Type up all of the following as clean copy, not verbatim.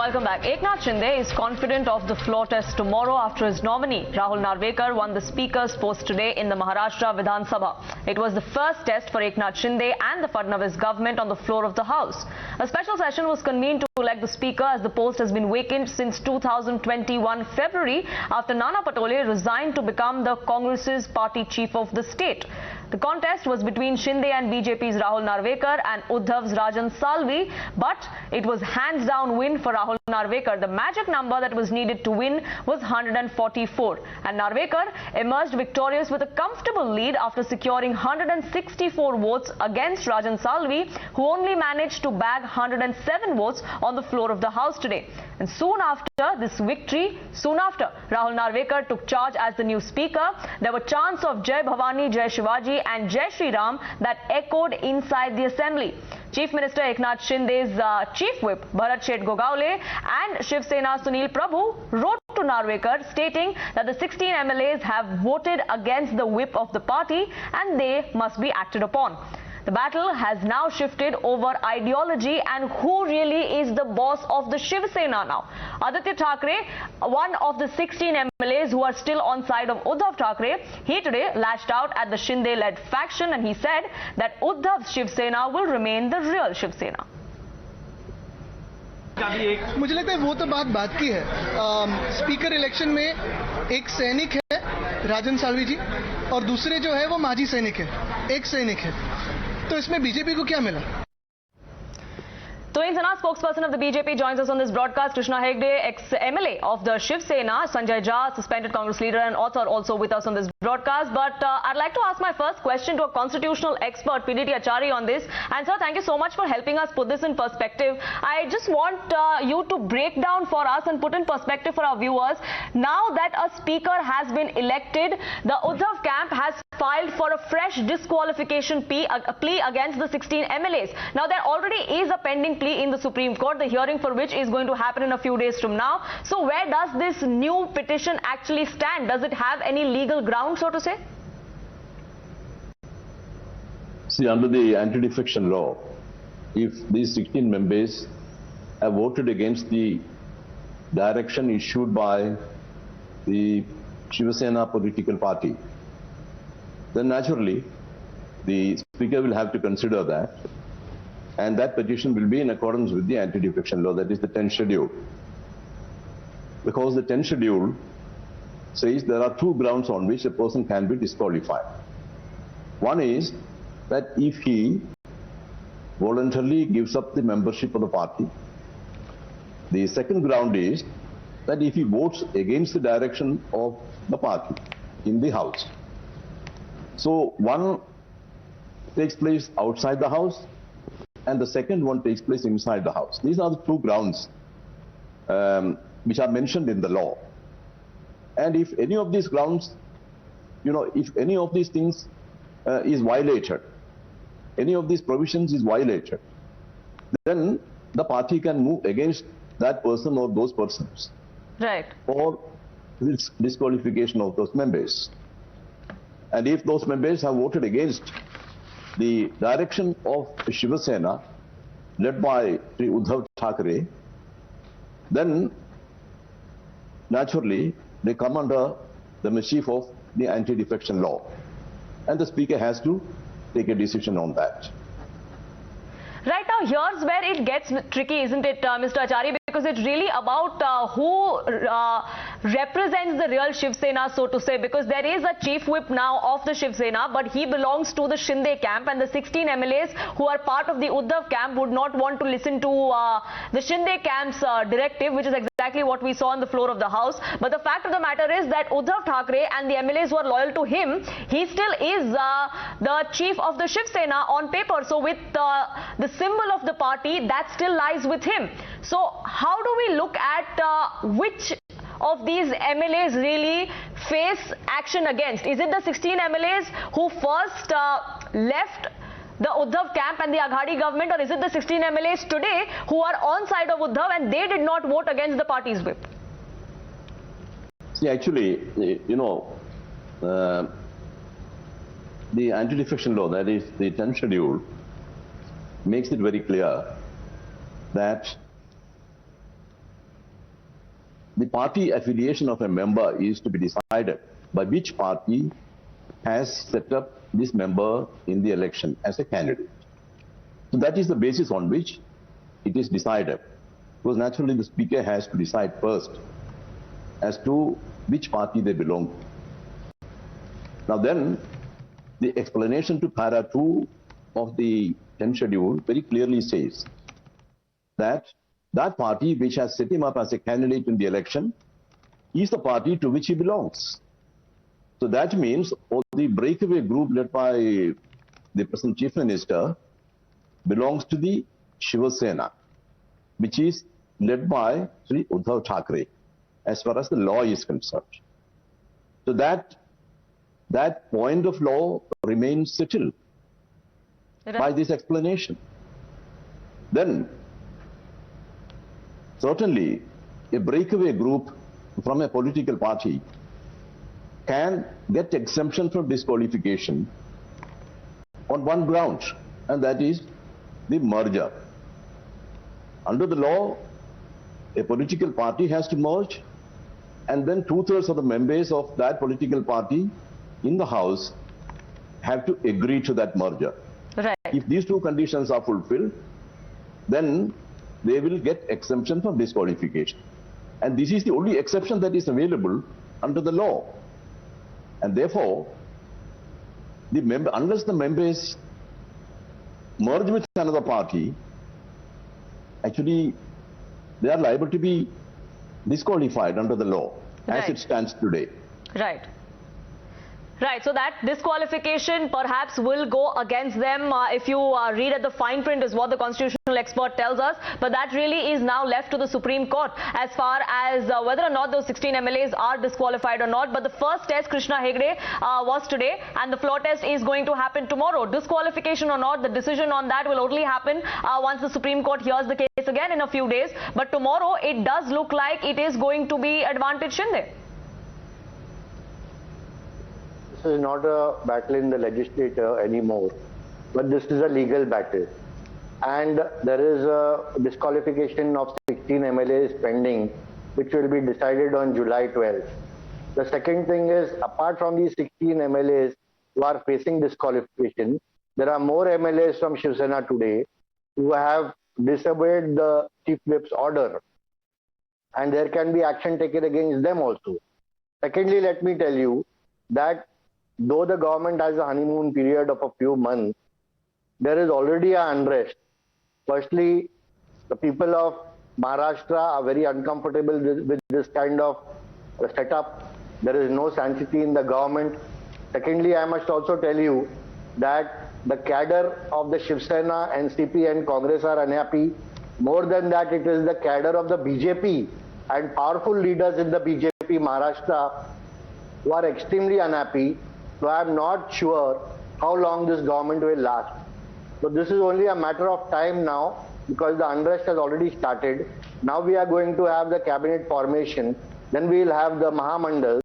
Welcome back. Eknath Shinde is confident of the floor test tomorrow after his nominee, Rahul Narwekar, won the Speaker's post today in the Maharashtra Vidhan Sabha. It was the first test for Eknath Shinde and the Fadnavis government on the floor of the House. A special session was convened to elect the Speaker as the post has been vacant since 2021 February after Nana Patole resigned to become the Congress's party chief of the state. The contest was between Shinde and BJP's Rahul Narwekar and Uddhav's Rajan Salvi, but it was hands down win for Rahul Narwekar. The magic number that was needed to win was 144, and Narwekar emerged victorious with a comfortable lead after securing 164 votes against Rajan Salvi, who only managed to bag 107 votes on the floor of the House today. And soon after this victory, Rahul Narwekar took charge as the new Speaker. There were chants of Jai Bhavani, Jai Shivaji and Jai Shri Ram that echoed inside the assembly. Chief Minister Eknath Shinde's Chief Whip Bharat Sheth Gogaole and Shiv Sena Sunil Prabhu wrote to Narwekar stating that the 16 MLAs have voted against the whip of the party and they must be acted upon. The battle has now shifted over ideology and who really is the boss of the Shiv Sena now. Aditya Thackeray, one of the 16 MLAs who are still on side of Uddhav Thackeray, he today lashed out at the Shinde-led faction and he said that Uddhav's Shiv Sena will remain the real Shiv Sena. मुझे लगता है वो तो बात की है। Speaker election में एक सैनिक है राजन साल्वी जी और दूसरे जो है वो माजी सैनिक है, एक सैनिक है, तो इसमें बीजेपी को क्या मिला? Tuhin Sinha, spokesperson of the BJP, joins us on this broadcast. Krishna Hegde, ex-MLA of the Shiv Sena, Sanjay Jha, suspended Congress leader and author, also with us on this broadcast. But I'd like to ask my first question to a constitutional expert, PDT Achari, on this. And sir, thank you so much for helping us put this in perspective. I just want you to break down for us and put in perspective for our viewers. Now that a speaker has been elected, the Uddhav camp has filed for a fresh disqualification plea against the 16 MLAs. Now there already is a pending plea in the Supreme Court, the hearing for which is going to happen in a few days from now. So where does this new petition actually stand? Does it have any legal ground, so to say? See, under the anti-defection law, if these 16 members have voted against the direction issued by the Shiv Sena political party, then naturally the Speaker will have to consider that, and that petition will be in accordance with the anti-defection law, that is the 10th schedule. Because the 10th schedule says there are two grounds on which a person can be disqualified. One is that if he voluntarily gives up the membership of the party. The second ground is that if he votes against the direction of the party in the House. So one takes place outside the House and the second one takes place inside the House. These are the two grounds which are mentioned in the law. And if any of these grounds, if any of these things is violated, any of these provisions is violated, then the party can move against that person or those persons. Right. Or disqualification of those members. And if those members have voted against the direction of Shiv Sena, led by Sri Uddhav Thackeray, then naturally they come under the mischief of the anti-defection law. And the Speaker has to take a decision on that. Right, now here's where it gets tricky, isn't it, Mr. Achari? Because it's really about who represents the real Shiv Sena, so to say, because there is a chief whip now of the Shiv Sena, but he belongs to the Shinde camp, and the 16 MLAs who are part of the Uddhav camp would not want to listen to the Shinde camp's directive, which is exactly what we saw on the floor of the House. But the fact of the matter is that Uddhav Thackeray and the MLAs who are loyal to him, he still is the chief of the Shiv Sena on paper. So with the symbol of the party, that still lies with him. So how do we look at which of these MLAs really face action against? Is it the 16 MLAs who first left the Uddhav camp and the Aghadi government, or is it the 16 MLAs today who are on side of Uddhav and they did not vote against the party's whip? See, actually, the anti-defection law, that is the 10th schedule, makes it very clear that the party affiliation of a member is to be decided by which party has set up this member in the election as a candidate. So that is the basis on which it is decided. Because naturally the speaker has to decide first as to which party they belong to. Now then, the explanation to para 2 of the 10th schedule very clearly says that that party which has set him up as a candidate in the election is the party to which he belongs. So that means the breakaway group led by the present Chief Minister belongs to the Shiv Sena, which is led by Sri Uddhav Thackeray, as far as the law is concerned. So that point of law remains settled by this explanation. Then, certainly, a breakaway group from a political party can get exemption from disqualification on one ground, and that is the merger. Under the law, a political party has to merge, and then 2/3 of the members of that political party in the House have to agree to that merger. Right. If these two conditions are fulfilled, then they will get exemption from disqualification. And this is the only exception that is available under the law. And therefore, unless the members merge with another party, actually they are liable to be disqualified under the law as it stands today. Right. Right, so that disqualification perhaps will go against them if you read at the fine print is what the constitutional expert tells us, but that really is now left to the Supreme Court as far as whether or not those 16 MLAs are disqualified or not. But the first test, Krishna Hegde, was today, and the floor test is going to happen tomorrow. Disqualification or not, the decision on that will only happen once the Supreme Court hears the case again in a few days. But tomorrow it does look like it is going to be advantage Shinde. This is not a battle in the legislature anymore, but this is a legal battle. And there is a disqualification of 16 MLAs pending, which will be decided on July 12th. The second thing is, apart from these 16 MLAs who are facing disqualification, there are more MLAs from Shiv Sena today who have disobeyed the Chief Whip's order. And there can be action taken against them also. Secondly, let me tell you that though the government has a honeymoon period of a few months, there is already an unrest. Firstly, the people of Maharashtra are very uncomfortable with this kind of setup. There is no sanctity in the government. Secondly, I must also tell you that the cadre of the Shiv Sena, NCP and Congress are unhappy. More than that, it is the cadre of the BJP and powerful leaders in the BJP Maharashtra who are extremely unhappy. So I am not sure how long this government will last. So this is only a matter of time now, because the unrest has already started. Now we are going to have the cabinet formation, then we will have the Maha,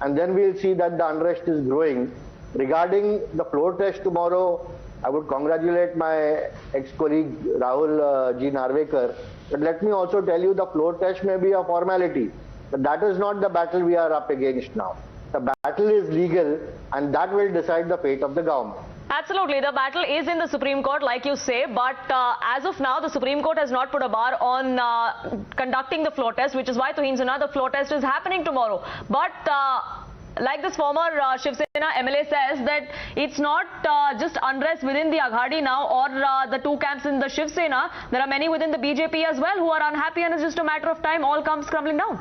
and then we will see that the unrest is growing. Regarding the floor test tomorrow, I would congratulate my ex-colleague Rahul Narwekar. But let me also tell you, the floor test may be a formality, but that is not the battle we are up against now. The battle is legal, and that will decide the fate of the government. Absolutely. The battle is in the Supreme Court, like you say, but as of now, the Supreme Court has not put a bar on conducting the floor test, which is why Tuhin Sinha, the floor test is happening tomorrow. But like this former Shiv Sena MLA says, that it's not just unrest within the Aghadi now or the two camps in the Shiv Sena. There are many within the BJP as well who are unhappy, and it's just a matter of time all comes crumbling down.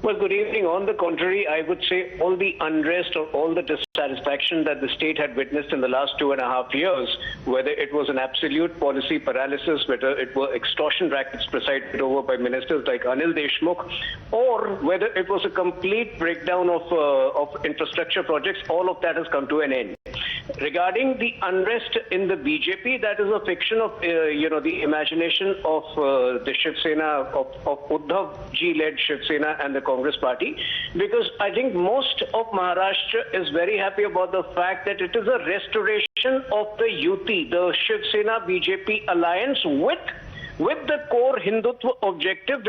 Well, good evening. On the contrary, I would say all the unrest or all the dissatisfaction that the state had witnessed in the last 2.5 years, whether it was an absolute policy paralysis, whether it were extortion rackets presided over by ministers like Anil Deshmukh, or whether it was a complete breakdown of infrastructure projects, all of that has come to an end. Regarding the unrest in the BJP, that is a fiction of, the imagination of the Shiv Sena, of Uddhav ji-led Shiv Sena and the Congress party, because I think most of Maharashtra is very happy about the fact that it is a restoration of the Yuti, the Shiv Sena BJP alliance with with the core Hindutva objective,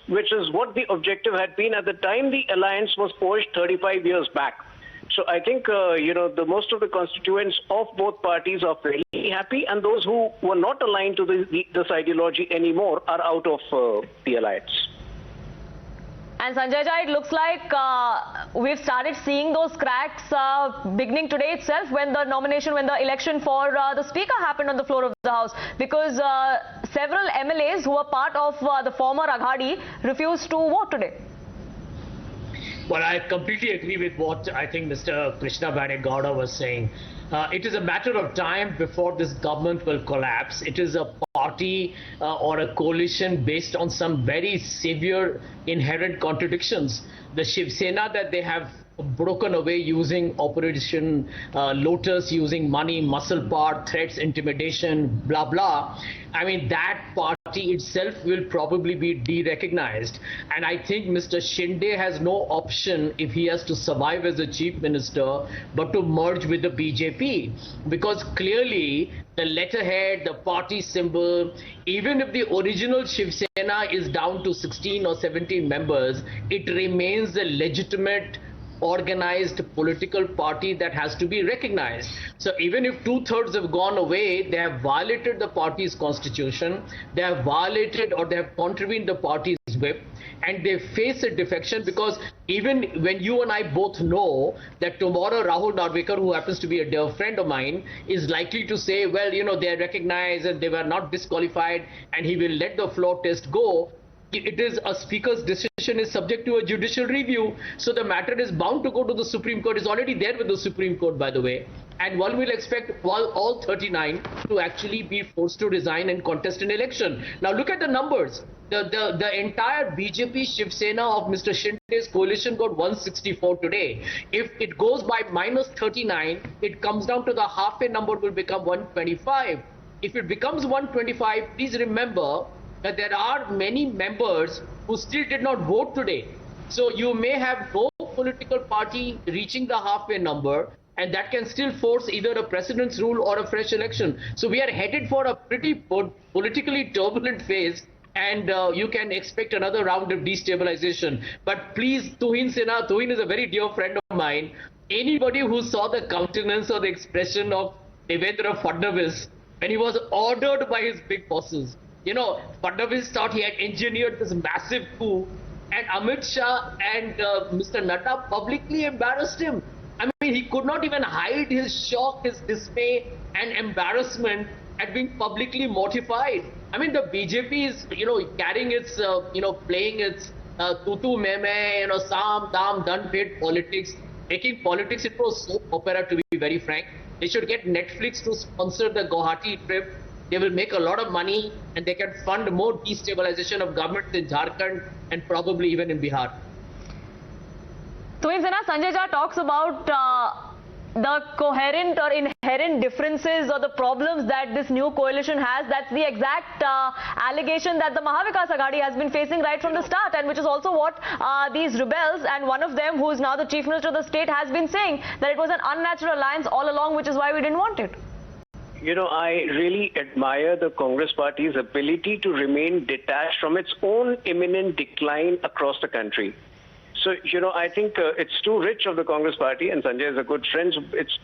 which is what the objective had been at the time the alliance was forged 35 years back. So I think, the most of the constituents of both parties are fairly happy, and those who were not aligned to this ideology anymore are out of the alliance. And Sanjay Jha, it looks like we've started seeing those cracks beginning today itself when the election for the Speaker happened on the floor of the House, because several MLAs who were part of the former Aghadi refused to vote today. Well, I completely agree with what I think Mr. Krishna Gowda was saying. It is a matter of time before this government will collapse. It is a party or a coalition based on some very severe inherent contradictions. The Shiv Sena that they have broken away using Operation Lotus, using money, muscle power, threats, intimidation, blah, blah. I mean, that party itself will probably be de-recognized. And I think Mr. Shinde has no option, if he has to survive as a chief minister, but to merge with the BJP. Because clearly, the letterhead, the party symbol, even if the original Shiv Sena is down to 16 or 17 members, it remains a legitimate organized political party that has to be recognized. So even if 2/3 have gone away, they have violated the party's constitution, they have violated or they have contravened the party's whip, and they face a defection, because even when you and I both know that tomorrow Rahul Narwekar, who happens to be a dear friend of mine, is likely to say, well, they are recognized and they were not disqualified, and he will let the floor test go. It is a speaker's decision is subject to a judicial review. So the matter is bound to go to the Supreme Court. It's already there with the Supreme Court, by the way. And one will expect all 39 to actually be forced to resign and contest an election. Now look at the numbers. The entire BJP Shiv Sena of Mr. Shinde's coalition got 164 today. If it goes by minus 39, it comes down to the halfway number will become 125. If it becomes 125, please remember that there are many members who still did not vote today. So you may have no political party reaching the halfway number, and that can still force either a precedence rule or a fresh election. So we are headed for a pretty politically turbulent phase, and you can expect another round of destabilization. But please, Tuhin Sinha, Tuhin is a very dear friend of mine. Anybody who saw the countenance or the expression of Devendra Fadnavis when he was ordered by his big bosses, Fadnavis thought he had engineered this massive coup, and Amit Shah and Mr. Naddha publicly embarrassed him. I mean, he could not even hide his shock, his dismay and embarrassment at being publicly mortified. I mean, the BJP is, carrying its, playing its tutu meme, sam, dam, dun, paid politics, making politics into a soap opera, to be very frank. They should get Netflix to sponsor the Guwahati trip. They will make a lot of money, and they can fund more destabilization of governments in Jharkhand and probably even in Bihar. Tuhin Sinha, Sanjay Jha talks about the coherent or inherent differences or the problems that this new coalition has. That's the exact allegation that the Maha Vikas Aghadi has been facing right from the start, and which is also what these rebels, and one of them who is now the Chief Minister of the state, has been saying, that it was an unnatural alliance all along, which is why we didn't want it. I really admire the Congress party's ability to remain detached from its own imminent decline across the country. So, I think it's too rich of the Congress party, and Sanjay is a good friend,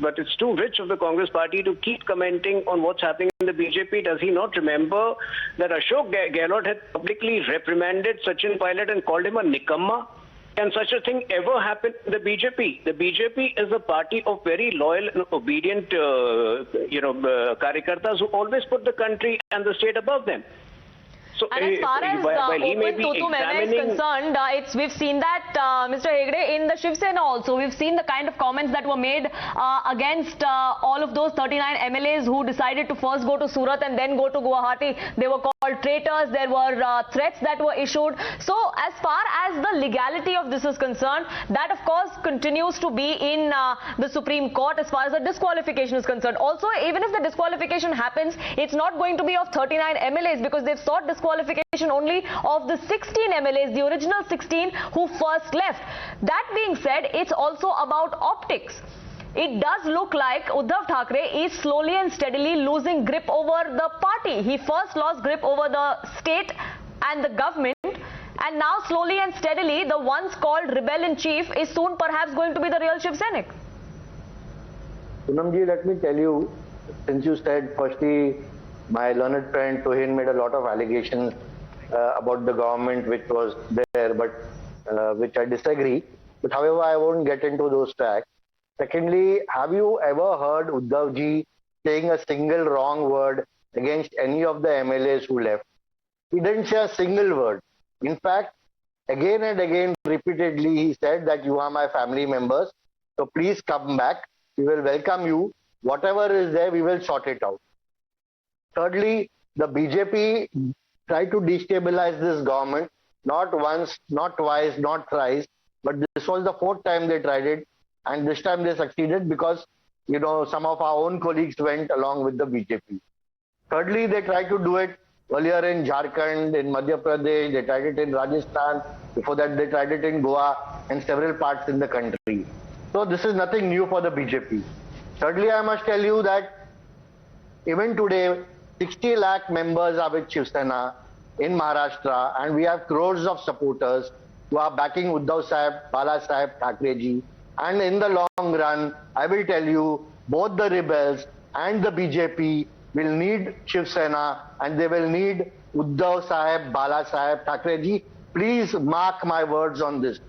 but it's too rich of the Congress party to keep commenting on what's happening in the BJP. Does he not remember that Ashok Gehlot had publicly reprimanded Sachin Pilot and called him a nikamma? Can such a thing ever happen in the BJP? The BJP is a party of very loyal and obedient, karyakartas who always put the country and the state above them. So, and as far as open tutu meme is concerned, we've seen that, Mr. Hegde, in the Shiv Sena also, we've seen the kind of comments that were made against all of those 39 MLAs who decided to first go to Surat and then go to Guwahati. They were called traitors, there were threats that were issued. So as far as the legality of this is concerned, that of course continues to be in the Supreme Court as far as the disqualification is concerned. Also, even if the disqualification happens, it's not going to be of 39 MLAs, because they've sought disqualification only of the 16 MLAs, the original 16 who first left. That being said, it's also about optics. it does look like Uddhav Thackeray is slowly and steadily losing grip over the party. He first lost grip over the state and the government, and now slowly and steadily the once called rebel-in-chief is soon perhaps going to be the real Shiv Sena. Poonamji, let me tell you, since you said firstly, my learned friend Tuhin made a lot of allegations about the government which was there, but which I disagree. But however, I won't get into those facts. Secondly, have you ever heard Uddhav ji saying a single wrong word against any of the MLAs who left? He didn't say a single word. In fact, again and again, repeatedly, he said that you are my family members, so please come back. We will welcome you. Whatever is there, we will sort it out. Thirdly, the BJP tried to destabilize this government, not once, not twice, not thrice, but this was the fourth time they tried it, and this time they succeeded because, you know, some of our own colleagues went along with the BJP. Thirdly, they tried to do it earlier in Jharkhand, in Madhya Pradesh, they tried it in Rajasthan, before that they tried it in Goa and several parts in the country. So this is nothing new for the BJP. Thirdly, I must tell you that even today, 60 lakh members are with Shiv Sena in Maharashtra, and we have crores of supporters who are backing Uddhav Sahib, Bala Sahib, Thackeray ji. And in the long run, I will tell you, both the rebels and the BJP will need Shiv Sena, and they will need Uddhav Sahib, Bala Sahib, Thackeray ji. Please mark my words on this.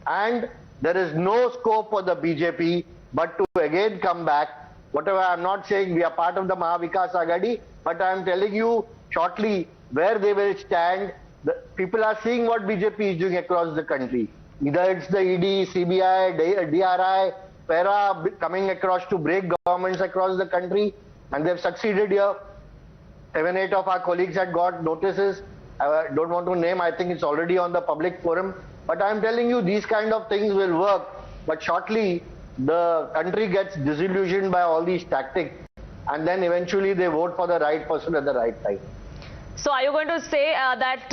And there is no scope for the BJP but to again come back. Whatever, I'm not saying we are part of the Maha Vikas Agadi, but I'm telling you shortly where they will stand. The people are seeing what BJP is doing across the country. Either it's the ED, CBI, DRI, PERA coming across to break governments across the country, and they've succeeded here. 7, 8 of our colleagues had got notices. I don't want to name, I think it's already on the public forum. But I'm telling you, these kind of things will work. But shortly, the country gets disillusioned by all these tactics, and then eventually they vote for the right person at the right time. So are you going to say that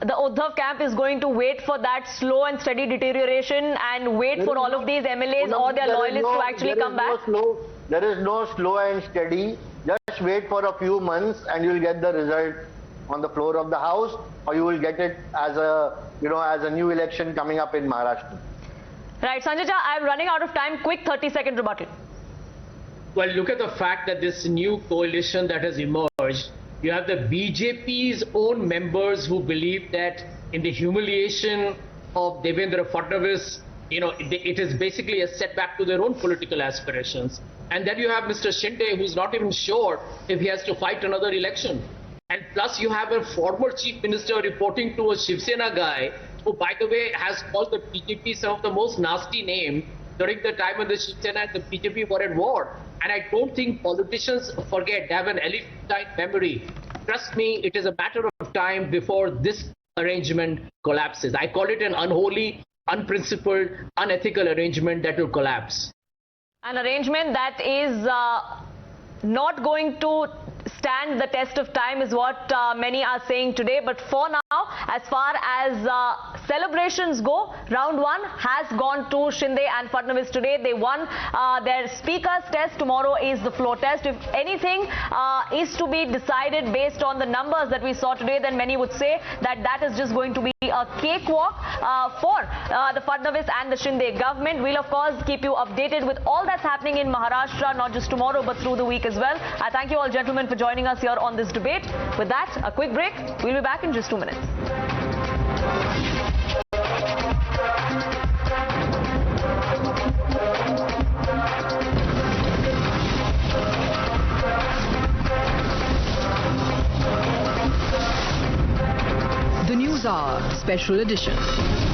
the Uddhav camp is going to wait for that slow and steady deterioration and wait for all of these MLAs or their loyalists to actually come back? There is no slow and steady. Just wait for a few months and you will get the result on the floor of the House, or you will get it as a, as a new election coming up in Maharashtra. Right, Sanjay Jha, I am running out of time. Quick 30-second rebuttal. Well, look at the fact that this new coalition that has emerged, you have the BJP's own members who believe that in the humiliation of Devendra Fadnavis, it is basically a setback to their own political aspirations. And then you have Mr. Shinde, who's not even sure if he has to fight another election. And plus you have a former chief minister reporting to a Shiv Sena guy, who, by the way, has called the BJP some of the most nasty names during the time when the Shiv Sena and the BJP were at war. And I don't think politicians forget. They have an elephantine memory. Trust me, it is a matter of time before this arrangement collapses. I call it an unholy, unprincipled, unethical arrangement that will collapse. An arrangement that is not going to stand the test of time is what many are saying today. But for now, as far as celebrations go, round one has gone to Shinde and Fadnavis today. They won their speaker's test. Tomorrow is the floor test. If anything is to be decided based on the numbers that we saw today, then many would say that that is just going to be a cakewalk for the Fadnavis and the Shinde government. We'll of course keep you updated with all that's happening in Maharashtra, not just tomorrow but through the week as well. I thank you all gentlemen for joining us here on this debate. With that, a quick break. We'll be back in just 2 minutes. The News Hour Special Edition.